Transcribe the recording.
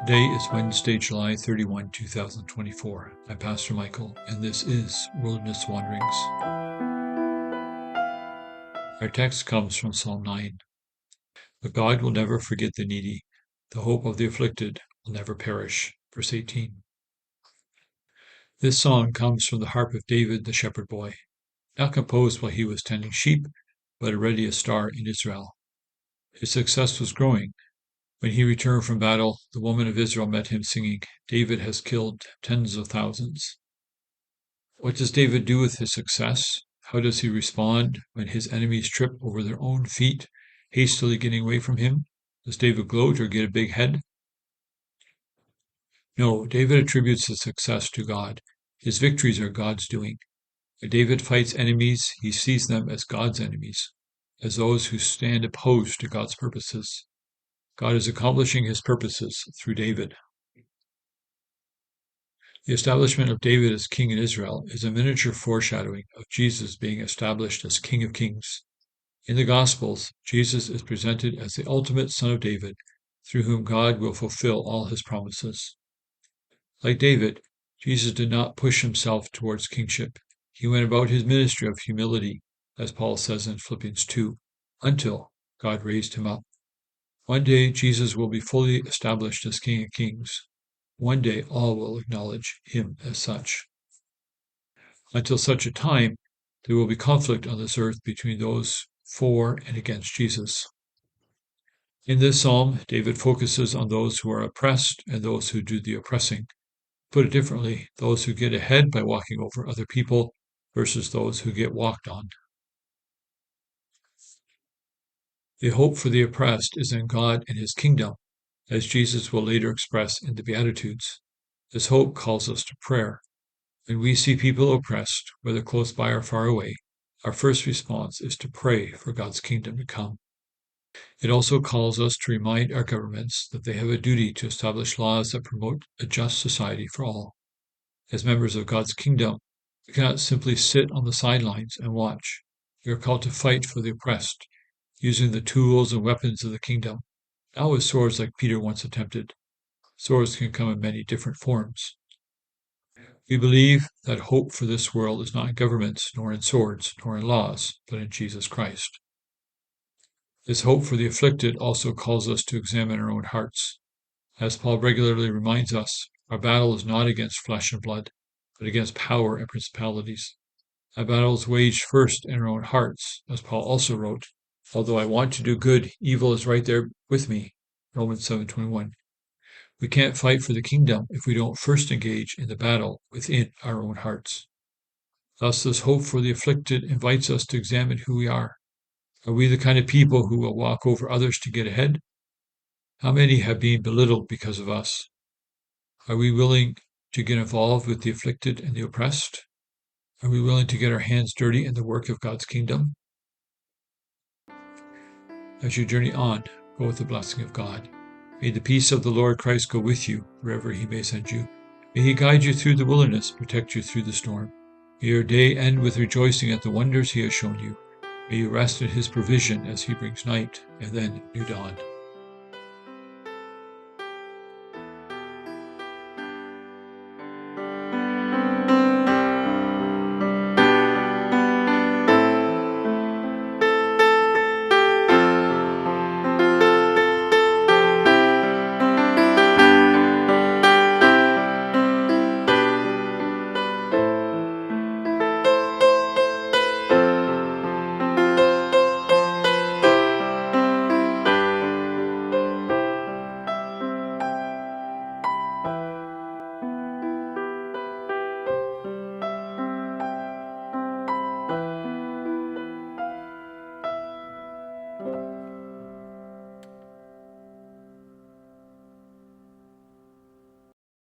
Today is Wednesday, July 31, 2024. I'm Pastor Michael, and this is Wilderness Wanderings. Our text comes from Psalm 9. But God will never forget the needy. The hope of the afflicted will never perish. Verse 18. This song comes from the harp of David, the shepherd boy, not composed while he was tending sheep, but already a star in Israel. His success was growing. When he returned from battle, the women of Israel met him singing, "David has killed tens of thousands." What does David do with his success? How does he respond when his enemies trip over their own feet, hastily getting away from him? Does David gloat or get a big head? No, David attributes his success to God. His victories are God's doing. When David fights enemies, he sees them as God's enemies, as those who stand opposed to God's purposes. God is accomplishing his purposes through David. The establishment of David as king in Israel is a miniature foreshadowing of Jesus being established as King of Kings. In the Gospels, Jesus is presented as the ultimate Son of David, through whom God will fulfill all his promises. Like David, Jesus did not push himself towards kingship. He went about his ministry of humility, as Paul says in Philippians 2, until God raised him up. One day, Jesus will be fully established as King of Kings. One day, all will acknowledge him as such. Until such a time, there will be conflict on this earth between those for and against Jesus. In this psalm, David focuses on those who are oppressed and those who do the oppressing. Put it differently, those who get ahead by walking over other people versus those who get walked on. The hope for the oppressed is in God and his kingdom, as Jesus will later express in the Beatitudes. This hope calls us to prayer. When we see people oppressed, whether close by or far away, our first response is to pray for God's kingdom to come. It also calls us to remind our governments that they have a duty to establish laws that promote a just society for all. As members of God's kingdom, we cannot simply sit on the sidelines and watch. We are called to fight for the oppressed, using the tools and weapons of the kingdom, not with swords like Peter once attempted. Swords can come in many different forms. We believe that hope for this world is not in governments, nor in swords, nor in laws, but in Jesus Christ. This hope for the afflicted also calls us to examine our own hearts. As Paul regularly reminds us, our battle is not against flesh and blood, but against power and principalities. Our battle is waged first in our own hearts, as Paul also wrote, "Although I want to do good, evil is right there with me." Romans 7:21. We can't fight for the kingdom if we don't first engage in the battle within our own hearts. Thus, this hope for the afflicted invites us to examine who we are. Are we the kind of people who will walk over others to get ahead? How many have been belittled because of us? Are we willing to get involved with the afflicted and the oppressed? Are we willing to get our hands dirty in the work of God's kingdom? As you journey on, go with the blessing of God. May the peace of the Lord Christ go with you wherever he may send you. May he guide you through the wilderness, protect you through the storm. May your day end with rejoicing at the wonders he has shown you. May you rest in his provision as he brings night and then new dawn.